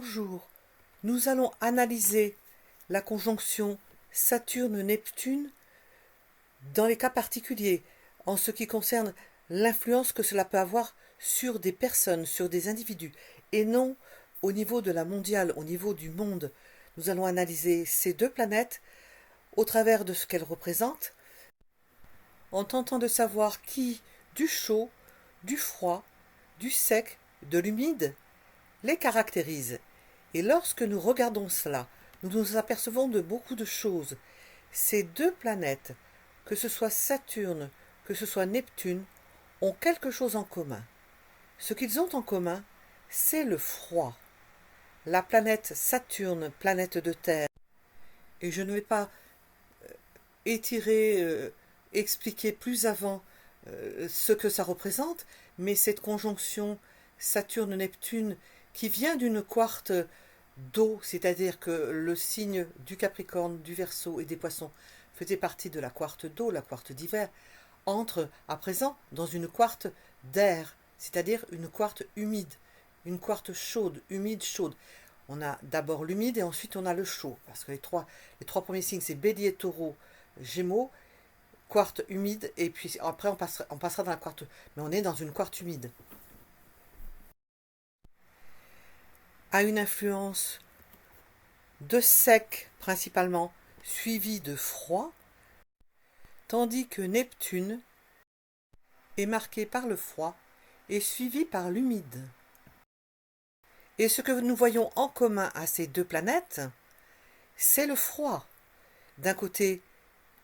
Bonjour, nous allons analyser la conjonction Saturne-Neptune dans les cas particuliers, en ce qui concerne l'influence que cela peut avoir sur des personnes, sur des individus, et non au niveau de la mondiale, au niveau du monde. Nous allons analyser ces deux planètes au travers de ce qu'elles représentent, en tentant de savoir qui, du chaud, du froid, du sec, de l'humide, les caractérise. Et lorsque nous regardons cela, nous nous apercevons de beaucoup de choses. Ces deux planètes, que ce soit Saturne, que ce soit Neptune, ont quelque chose en commun. Ce qu'ils ont en commun, c'est le froid. La planète Saturne, planète de terre, et je ne vais pas expliquer plus avant ce que ça représente, mais cette conjonction Saturne-Neptune qui vient d'une quarte d'eau, c'est-à-dire que le signe du Capricorne, du Verseau et des Poissons faisait partie de la quarte d'eau, la quarte d'hiver, entre à présent dans une quarte d'air, c'est-à-dire une quarte humide, une quarte chaude, humide, chaude. On a d'abord l'humide et ensuite on a le chaud, parce que les trois premiers signes, c'est Bélier, Taureau, Gémeaux, quarte humide, et puis après on passera dans la quarte, mais on est dans une quarte humide. A une influence de sec principalement, suivi de froid, tandis que Neptune est marqué par le froid et suivi par l'humide. Et ce que nous voyons en commun à ces deux planètes, c'est le froid. D'un côté,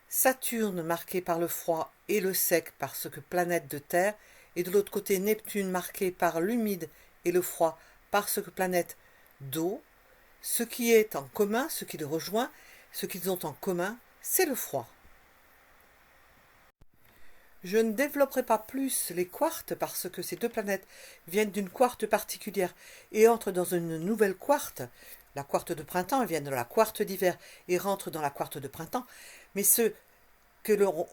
Saturne marqué par le froid et le sec parce que planète de terre, et de l'autre côté Neptune marqué par l'humide et le froid parce que planète d'eau. Ce qui est en commun, ce qui les rejoint, ce qu'ils ont en commun, c'est le froid. Je ne développerai pas plus les quartes parce que ces deux planètes viennent d'une quarte particulière et entrent dans une nouvelle quarte. La quarte de printemps, elles viennent de la quarte d'hiver et rentrent dans la quarte de printemps. Mais ce que l'on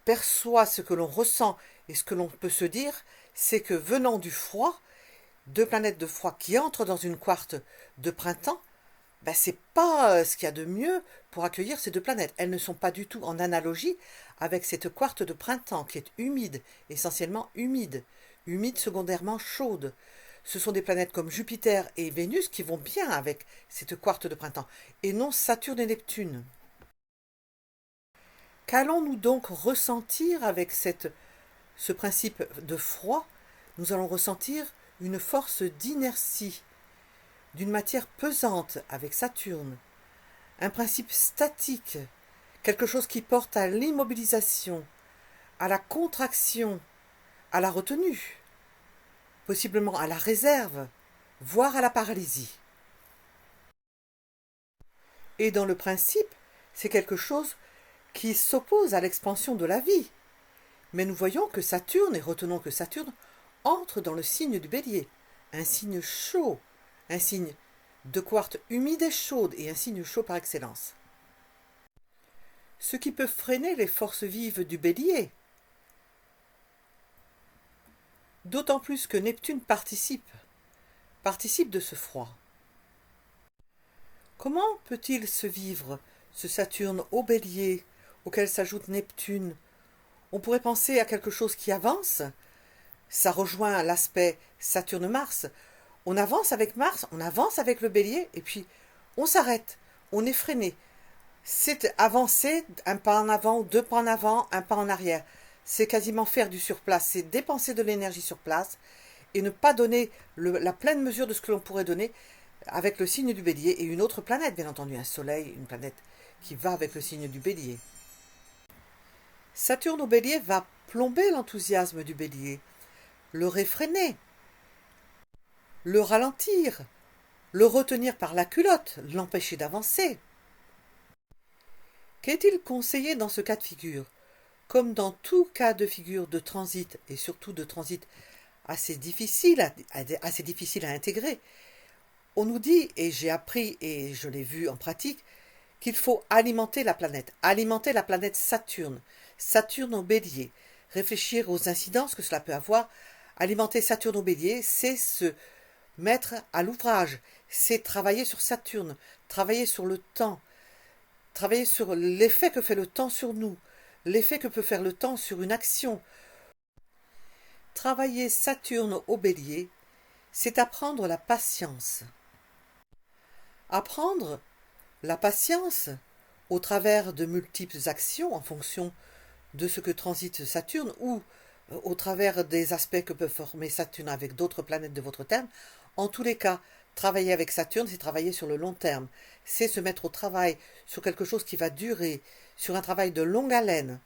perçoit, ce que l'on ressent et ce que l'on peut se dire, c'est que venant du froid, deux planètes de froid qui entrent dans une quarte de printemps, c'est pas ce qu'il y a de mieux pour accueillir ces deux planètes. Elles ne sont pas du tout en analogie avec cette quarte de printemps qui est humide, essentiellement humide, humide secondairement chaude. Ce sont des planètes comme Jupiter et Vénus qui vont bien avec cette quarte de printemps, et non Saturne et Neptune. Qu'allons-nous donc ressentir avec ce principe de froid? Nous allons ressentir une force d'inertie, d'une matière pesante avec Saturne, un principe statique, quelque chose qui porte à l'immobilisation, à la contraction, à la retenue, possiblement à la réserve, voire à la paralysie. Et dans le principe, c'est quelque chose qui s'oppose à l'expansion de la vie. Mais nous voyons que Saturne, et retenons que Saturne, entre dans le signe du Bélier, un signe chaud, un signe de quarte humide et chaude, et un signe chaud par excellence. Ce qui peut freiner les forces vives du Bélier. D'autant plus que Neptune participe de ce froid. Comment peut-il se vivre, ce Saturne au Bélier, auquel s'ajoute Neptune? On pourrait penser à quelque chose qui avance. Ça rejoint l'aspect Saturne-Mars. On avance avec Mars, on avance avec le Bélier, et puis on s'arrête, on est freiné. C'est avancer un pas en avant, deux pas en avant, un pas en arrière. C'est quasiment faire du surplace, c'est dépenser de l'énergie sur place et ne pas donner la pleine mesure de ce que l'on pourrait donner avec le signe du Bélier et une autre planète, bien entendu, un Soleil, une planète qui va avec le signe du Bélier. Saturne au Bélier va plomber l'enthousiasme du Bélier, le réfréner, le ralentir, le retenir par la culotte, l'empêcher d'avancer. Qu'est-il conseillé dans ce cas de figure? Comme dans tout cas de figure de transit, et surtout de transit assez difficile à intégrer, on nous dit, et j'ai appris et je l'ai vu en pratique, qu'il faut alimenter la planète Saturne, Saturne au Bélier, réfléchir aux incidences que cela peut avoir. Alimenter Saturne au Bélier, c'est se mettre à l'ouvrage, c'est travailler sur Saturne, travailler sur le temps, travailler sur l'effet que fait le temps sur nous, l'effet que peut faire le temps sur une action. Travailler Saturne au Bélier, c'est apprendre la patience. Apprendre la patience au travers de multiples actions en fonction de ce que transite Saturne ou au travers des aspects que peut former Saturne avec d'autres planètes de votre thème. En tous les cas, travailler avec Saturne, c'est travailler sur le long terme. C'est se mettre au travail sur quelque chose qui va durer, sur un travail de longue haleine.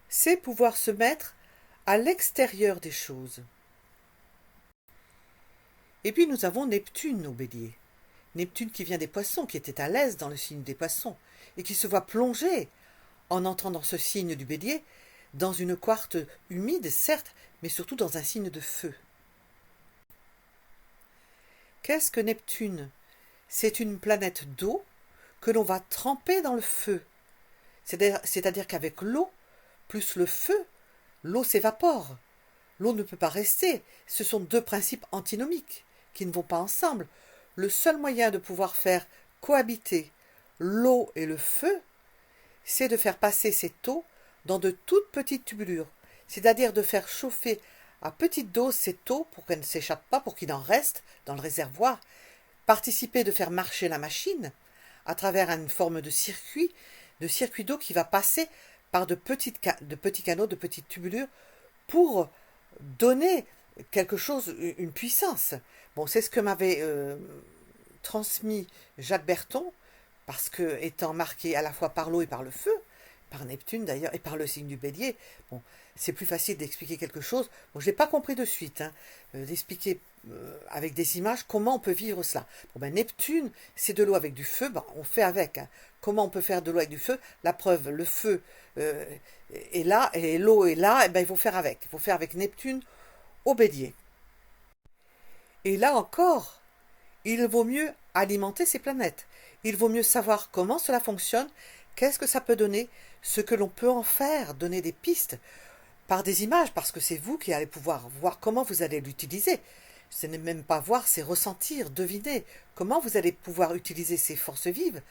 C'est pouvoir se mettre à l'extérieur des choses. Et puis nous avons Neptune au Bélier. Neptune qui vient des Poissons, qui était à l'aise dans le signe des Poissons, et qui se voit plonger, en entrant dans ce signe du Bélier, dans une quartz humide, certes, mais surtout dans un signe de feu. Qu'est-ce que Neptune? C'est une planète d'eau que l'on va tremper dans le feu. C'est-à-dire qu'avec l'eau, plus le feu, l'eau s'évapore. L'eau ne peut pas rester. Ce sont deux principes antinomiques qui ne vont pas ensemble. Le seul moyen de pouvoir faire cohabiter l'eau et le feu, c'est de faire passer cette eau dans de toutes petites tubulures, c'est-à-dire de faire chauffer à petite dose cette eau pour qu'elle ne s'échappe pas, pour qu'il en reste dans le réservoir, participer de faire marcher la machine à travers une forme de circuit d'eau qui va passer par de petits canaux, de petites tubulures pour donner quelque chose, une puissance. Bon, c'est ce que m'avait transmis Jacques Berton, parce que étant marqué à la fois par l'eau et par le feu, par Neptune d'ailleurs, et par le signe du Bélier, bon, c'est plus facile d'expliquer quelque chose. Bon, je n'ai pas compris de suite, d'expliquer avec des images comment on peut vivre cela. Bon, ben, Neptune, c'est de l'eau avec du feu, ben, on fait avec. Comment on peut faire de l'eau avec du feu? La preuve, le feu est là, et l'eau est là, et ben, il faut faire avec. Il faut faire avec Neptune au Bélier. Et là encore, il vaut mieux alimenter ces planètes. Il vaut mieux savoir comment cela fonctionne, qu'est-ce que ça peut donner, ce que l'on peut en faire, donner des pistes par des images, parce que c'est vous qui allez pouvoir voir comment vous allez l'utiliser. Ce n'est même pas voir, c'est ressentir, deviner comment vous allez pouvoir utiliser ces forces vives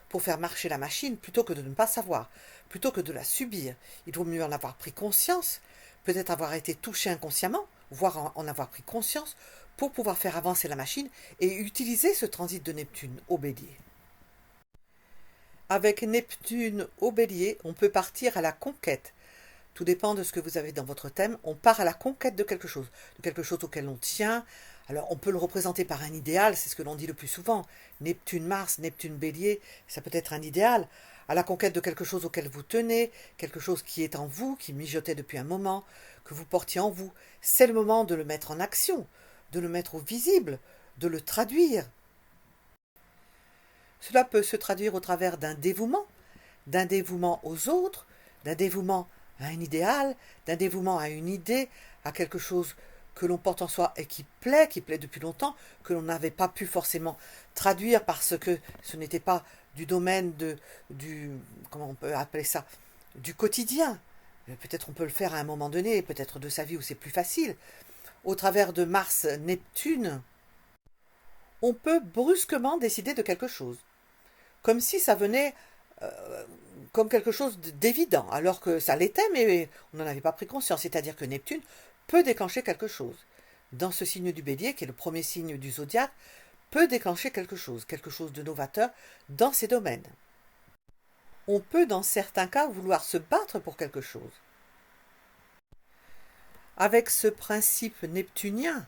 pour faire marcher la machine plutôt que de ne pas savoir, plutôt que de la subir. Il vaut mieux en avoir pris conscience, peut-être avoir été touché inconsciemment, voire en avoir pris conscience pour pouvoir faire avancer la machine et utiliser ce transit de Neptune au Bélier. Avec Neptune au Bélier, on peut partir à la conquête. Tout dépend de ce que vous avez dans votre thème. On part à la conquête de quelque chose auquel on tient. Alors on peut le représenter par un idéal, c'est ce que l'on dit le plus souvent. Neptune-Mars, Neptune-Bélier, ça peut être un idéal. À la conquête de quelque chose auquel vous tenez, quelque chose qui est en vous, qui mijotait depuis un moment, que vous portiez en vous. C'est le moment de le mettre en action, de le mettre au visible, de le traduire. Cela peut se traduire au travers d'un dévouement aux autres, d'un dévouement à un idéal, d'un dévouement à une idée, à quelque chose que l'on porte en soi et qui plaît depuis longtemps, que l'on n'avait pas pu forcément traduire parce que ce n'était pas du domaine comment on peut appeler ça, du quotidien. Peut-être on peut le faire à un moment donné, peut-être de sa vie où c'est plus facile. Au travers de Mars-Neptune, on peut brusquement décider de quelque chose. Comme si ça venait comme quelque chose d'évident, alors que ça l'était, mais on n'en avait pas pris conscience. C'est-à-dire que Neptune peut déclencher quelque chose. Dans ce signe du Bélier, qui est le premier signe du zodiaque, peut déclencher quelque chose de novateur dans ces domaines. On peut, dans certains cas, vouloir se battre pour quelque chose. Avec ce principe neptunien,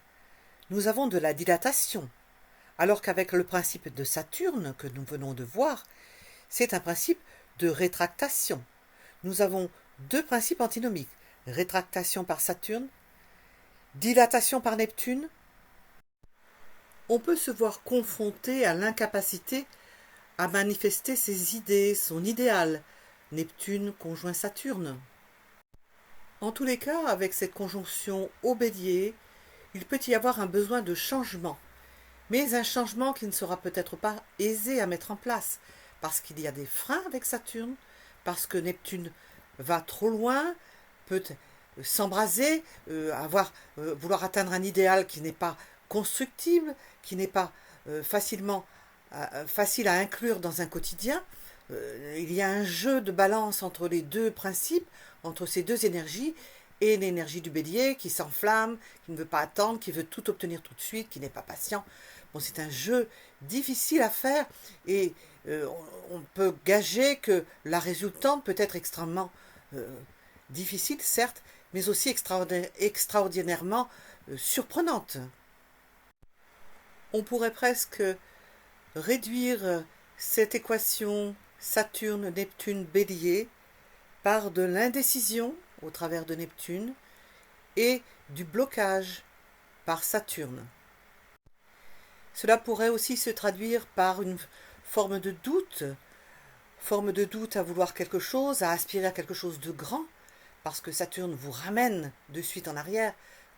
nous avons de la dilatation, alors qu'avec le principe de Saturne, que nous venons de voir, c'est un principe de rétractation. Nous avons deux principes antinomiques, rétractation par Saturne, dilatation par Neptune. On peut se voir confronté à l'incapacité à manifester ses idées, son idéal, Neptune conjoint Saturne. En tous les cas, avec cette conjonction au Bélier, il peut y avoir un besoin de changement, mais un changement qui ne sera peut-être pas aisé à mettre en place, parce qu'il y a des freins avec Saturne, parce que Neptune va trop loin, peut s'embraser, vouloir atteindre un idéal qui n'est pas constructible, qui n'est pas facile à inclure dans un quotidien. Il y a un jeu de balance entre les deux principes, entre ces deux énergies, et l'énergie du bélier qui s'enflamme, qui ne veut pas attendre, qui veut tout obtenir tout de suite, qui n'est pas patient. Bon, c'est un jeu difficile à faire et on peut gager que la résultante peut être extrêmement difficile, certes, mais aussi extraordinairement surprenante. On pourrait presque réduire cette équation Saturne-Neptune-Bélier par de l'indécision au travers de Neptune et du blocage par Saturne. Cela pourrait aussi se traduire par une forme de doute à vouloir quelque chose, à aspirer à quelque chose de grand, parce que Saturne vous ramène de suite en arrière,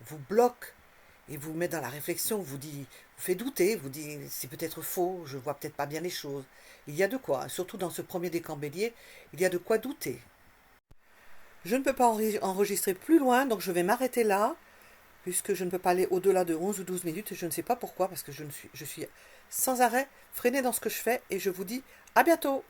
vous bloque et vous met dans la réflexion, vous fait douter, vous dit c'est peut-être faux, je vois peut-être pas bien les choses. Il y a de quoi, surtout dans ce premier décan bélier, il y a de quoi douter. Je ne peux pas enregistrer plus loin, donc je vais m'arrêter là, puisque je ne peux pas aller au-delà de 11 ou 12 minutes, je ne sais pas pourquoi, parce que je suis sans arrêt freinée dans ce que je fais, et je vous dis à bientôt.